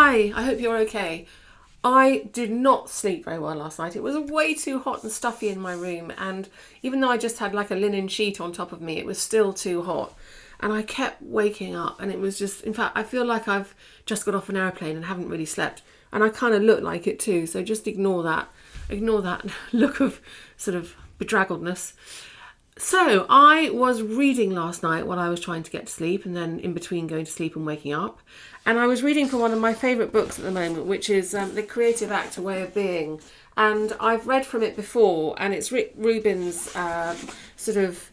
Hi, I hope you're okay. I did not sleep very well last night. It was way too hot and stuffy in my room, and even though I just had like a linen sheet on top of me, it was still too hot. And I kept waking up, and it was just, in fact, I feel like I've just got off an airplane and haven't really slept. And I kind of look like it too, so just ignore that. Ignore that look of sort of bedraggledness. So I was reading last night while I was trying to get to sleep, and then in between going to sleep and waking up. And I was reading from one of my favourite books at the moment, which is The Creative Act, A Way of Being. And I've read from it before, and it's Rubin's sort of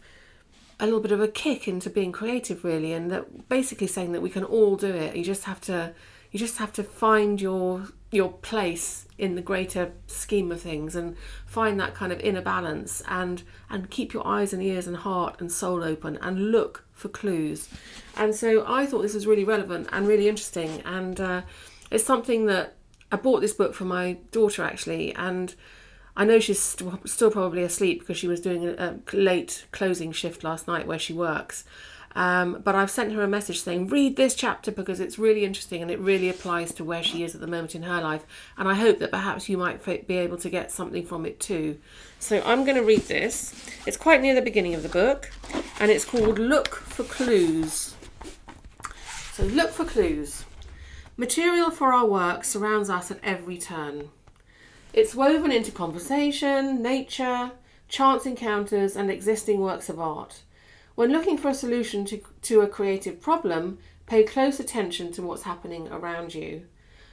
a little bit of a kick into being creative, really, and that basically saying that we can all do it. You just have to find your place in the greater scheme of things, and find that kind of inner balance, and keep your eyes and ears and heart and soul open, and look for clues. And so I thought this was really relevant and really interesting, and it's something that I bought this book for my daughter actually, and I know she's still probably asleep because she was doing a late closing shift last night where she works. But I've sent her a message saying, read this chapter because it's really interesting and it really applies to where she is at the moment in her life. And I hope that perhaps you might be able to get something from it too. So I'm going to read this. It's quite near the beginning of the book, and it's called Look for Clues. So look for clues. Material for our work surrounds us at every turn. It's woven into conversation, nature, chance encounters, and existing works of art. When looking for a solution to a creative problem, pay close attention to what's happening around you.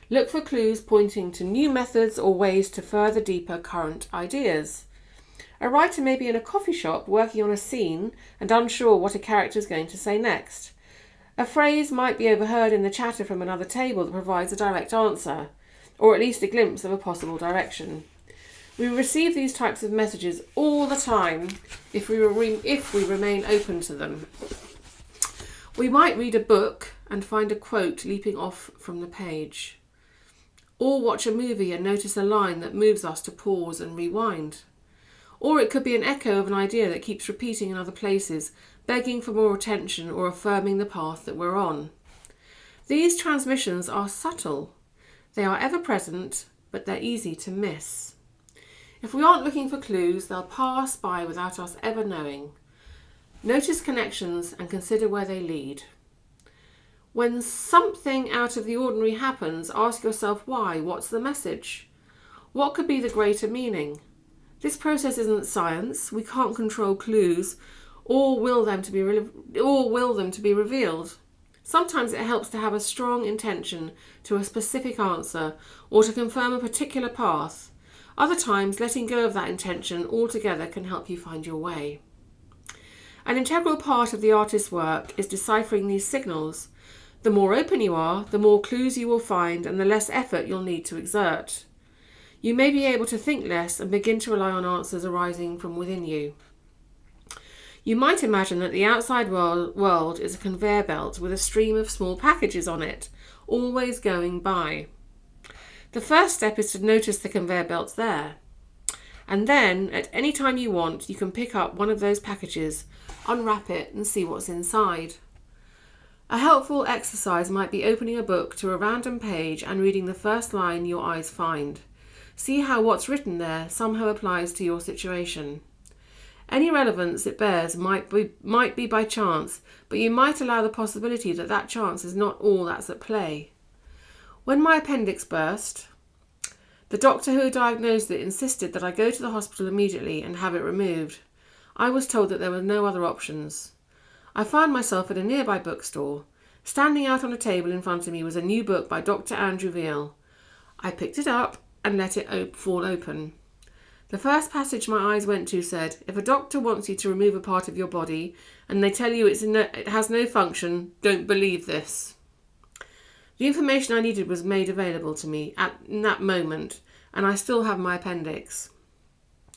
Look for clues pointing to new methods or ways to further deeper current ideas. A writer may be in a coffee shop working on a scene and unsure what a character is going to say next. A phrase might be overheard in the chatter from another table that provides a direct answer, or at least a glimpse of a possible direction. We receive these types of messages all the time if we remain open to them. We might read a book and find a quote leaping off from the page, or watch a movie and notice a line that moves us to pause and rewind. Or it could be an echo of an idea that keeps repeating in other places, begging for more attention or affirming the path that we're on. These transmissions are subtle. They are ever present, but they're easy to miss. If we aren't looking for clues, they'll pass by without us ever knowing. Notice connections and consider where they lead. When something out of the ordinary happens, ask yourself why. What's the message? What could be the greater meaning? This process isn't science. We can't control clues or will them to be revealed. Sometimes it helps to have a strong intention to a specific answer or to confirm a particular path. Other times, letting go of that intention altogether can help you find your way. An integral part of the artist's work is deciphering these signals. The more open you are, the more clues you will find and the less effort you'll need to exert. You may be able to think less and begin to rely on answers arising from within you. You might imagine that the outside world is a conveyor belt with a stream of small packages on it, always going by. The first step is to notice the conveyor belts there. And then, at any time you want, you can pick up one of those packages, unwrap it, and see what's inside. A helpful exercise might be opening a book to a random page and reading the first line your eyes find. See how what's written there somehow applies to your situation. Any relevance it bears might be by chance, but you might allow the possibility that that chance is not all that's at play. When my appendix burst, the doctor who diagnosed it insisted that I go to the hospital immediately and have it removed. I was told that there were no other options. I found myself at a nearby bookstore. Standing out on a table in front of me was a new book by Dr. Andrew Veal. I picked it up and let it fall open. The first passage my eyes went to said, if a doctor wants you to remove a part of your body and they tell you it has no function, don't believe this. The information I needed was made available to me in that moment, and I still have my appendix.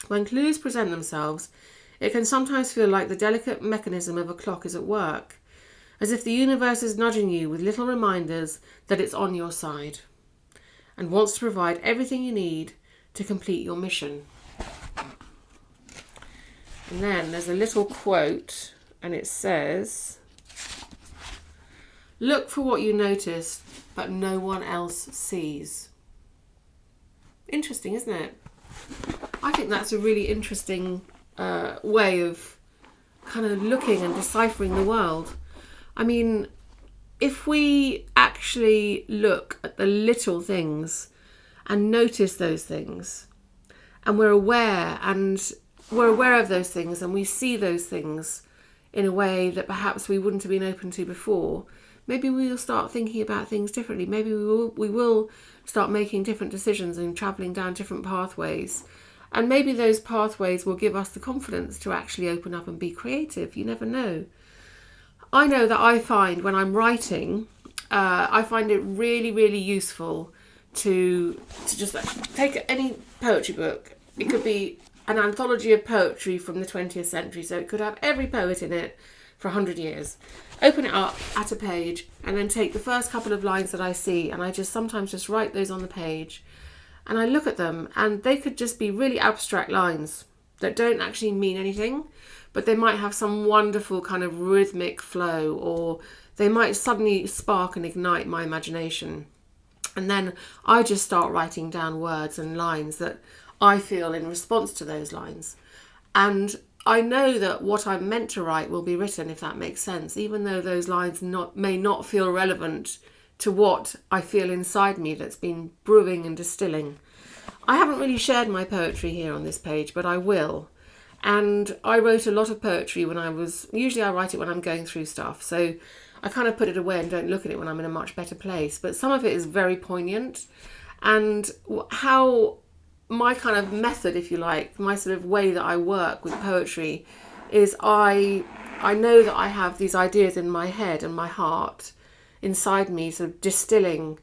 When clues present themselves, it can sometimes feel like the delicate mechanism of a clock is at work, as if the universe is nudging you with little reminders that it's on your side and wants to provide everything you need to complete your mission. And then there's a little quote, and it says, look for what you notice, but no one else sees. Interesting, isn't it? I think that's a really interesting way of kind of looking and deciphering the world. I mean, if we actually look at the little things and notice those things, and we're aware of those things, and we see those things in a way that perhaps we wouldn't have been open to before, maybe we will start thinking about things differently. Maybe we will start making different decisions and travelling down different pathways. And maybe those pathways will give us the confidence to actually open up and be creative. You never know. I know that I find when I'm writing, I find it really, really useful to just take any poetry book. It could be an anthology of poetry from the 20th century, so it could have every poet in it for 100 years. Open it up at a page and then take the first couple of lines that I see, and I just sometimes just write those on the page, and I look at them, and they could just be really abstract lines that don't actually mean anything, but they might have some wonderful kind of rhythmic flow, or they might suddenly spark and ignite my imagination. And then I just start writing down words and lines that I feel in response to those lines. And I know that what I'm meant to write will be written, if that makes sense, even though those lines may not feel relevant to what I feel inside me that's been brewing and distilling. I haven't really shared my poetry here on this page, but I will. And I wrote a lot of poetry usually I write it when I'm going through stuff. So I kind of put it away and don't look at it when I'm in a much better place. But some of it is very poignant. And how my kind of method, if you like, my sort of way that I work with poetry is I know that I have these ideas in my head and my heart inside me, sort of distilling,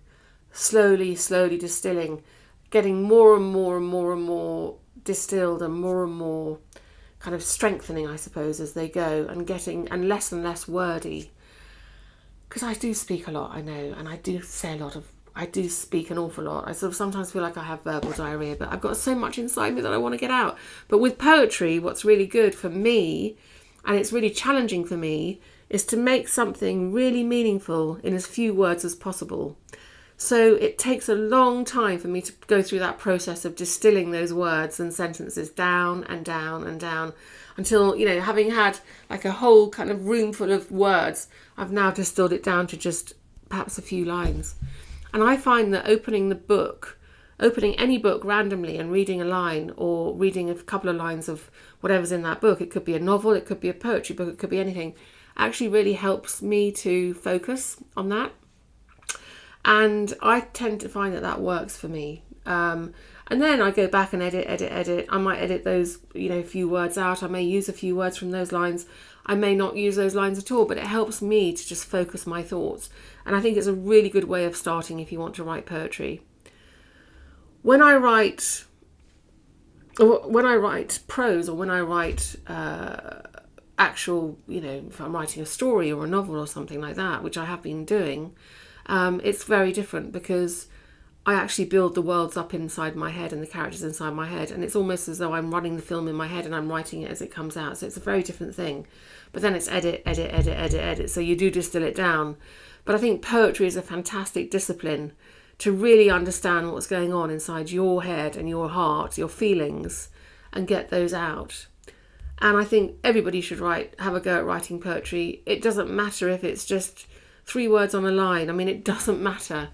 slowly distilling, getting more and more distilled and more kind of strengthening, I suppose, as they go, and less wordy. Because I do speak a lot, I know, and I do speak an awful lot. I sort of sometimes feel like I have verbal diarrhea, but I've got so much inside me that I want to get out. But with poetry, what's really good for me, and it's really challenging for me, is to make something really meaningful in as few words as possible. So it takes a long time for me to go through that process of distilling those words and sentences down and down and down until, having had like a whole kind of room full of words, I've now distilled it down to just perhaps a few lines. And I find that opening any book randomly and reading a line or reading a couple of lines of whatever's in that book, it could be a novel, it could be a poetry book, it could be anything, actually really helps me to focus on that. And I tend to find that works for me. And then I go back and edit. I might edit those, few words out. I may use a few words from those lines. I may not use those lines at all, but it helps me to just focus my thoughts. And I think it's a really good way of starting if you want to write poetry. When I write prose, or when I write actual, if I'm writing a story or a novel or something like that, which I have been doing, it's very different because I actually build the worlds up inside my head and the characters inside my head, and it's almost as though I'm running the film in my head and I'm writing it as it comes out. So it's a very different thing. But then it's edit. So you do distill it down. But I think poetry is a fantastic discipline to really understand what's going on inside your head and your heart, your feelings, and get those out. And I think everybody should have a go at writing poetry. It doesn't matter if it's just 3 words on a line. I mean, it doesn't matter.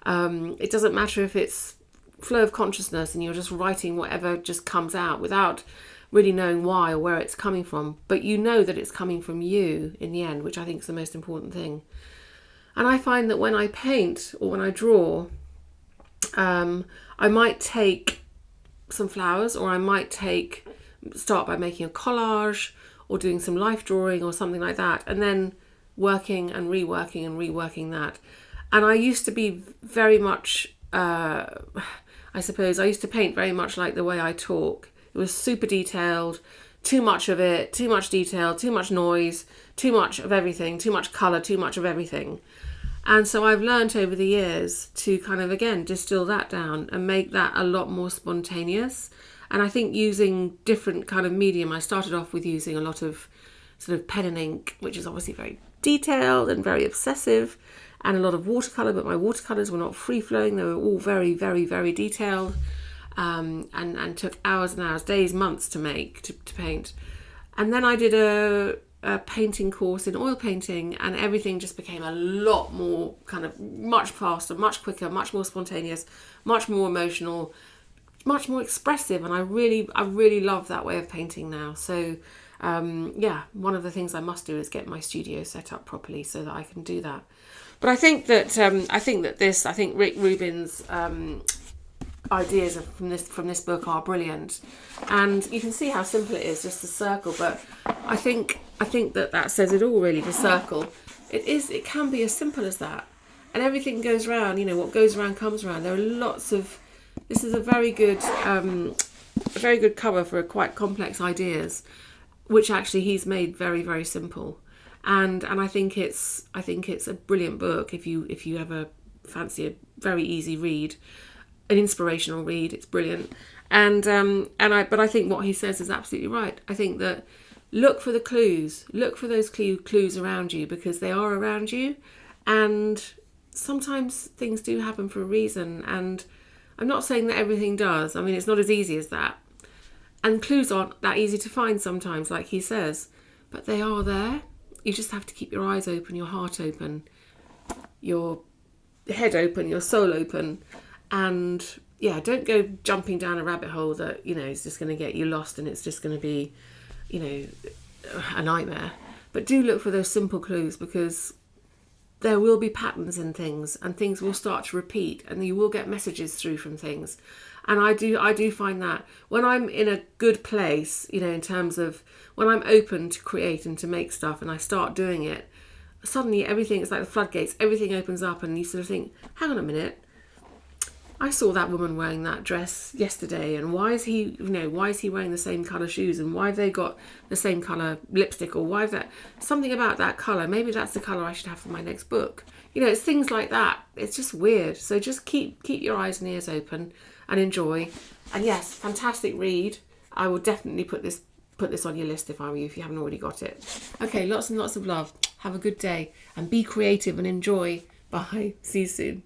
It doesn't matter if it's flow of consciousness and you're just writing whatever just comes out without really knowing why or where it's coming from. But you know that it's coming from you in the end, which I think is the most important thing. And I find that when I paint or when I draw, I might take some flowers, or I might start by making a collage or doing some life drawing or something like that, and then working and reworking that. And I used to be very much, I used to paint very much like the way I talk. It was super detailed, too much of it, too much detail, too much noise, too much of everything, too much colour, too much of everything. And so I've learnt over the years to kind of, again, distill that down and make that a lot more spontaneous. And I think using different kind of medium, I started off with using a lot of sort of pen and ink, which is obviously very detailed and very obsessive. and a lot of watercolour, but my watercolours were not free-flowing. They were all very, very, very detailed, and took hours and hours, days, months to make, to paint. And then I did a painting course in oil painting, and everything just became a lot more kind of much faster, much quicker, much more spontaneous, much more emotional, much more expressive. And I really love that way of painting now. So one of the things I must do is get my studio set up properly so that I can do that. But I think that Rick Rubin's ideas from this book are brilliant, and you can see how simple it is, just a circle. But I think that says it all, really. The circle, it can be as simple as that, and everything goes round. You know, what goes around comes around. There are lots of. This is a very good cover for quite complex ideas, which actually he's made very, very simple. And I think it's a brilliant book if you ever fancy a very easy read, an inspirational read. It's brilliant. But I think what he says is absolutely right. I think that look for the clues, look for those clues around you, because they are around you, and sometimes things do happen for a reason. And I'm not saying that everything does. I mean, it's not as easy as that, and clues aren't that easy to find sometimes, like he says, but they are there. You just have to keep your eyes open, your heart open, your head open, your soul open, and don't go jumping down a rabbit hole that, is just going to get you lost, and it's just going to be, a nightmare. But do look for those simple clues, because there will be patterns in things, and things will start to repeat, and you will get messages through from things. And I do find that when I'm in a good place, in terms of when I'm open to create and to make stuff, and I start doing it, suddenly everything, it's like the floodgates, everything opens up, and you sort of think, hang on a minute, I saw that woman wearing that dress yesterday, and why is he wearing the same colour shoes, and why have they got the same colour lipstick, or why is that something about that colour? Maybe that's the colour I should have for my next book. It's things like that. It's just weird. So just keep your eyes and ears open and enjoy. And yes, fantastic read. I will definitely put this on your list if I were you, if you haven't already got it. Okay, lots and lots of love. Have a good day and be creative and enjoy. Bye. See you soon.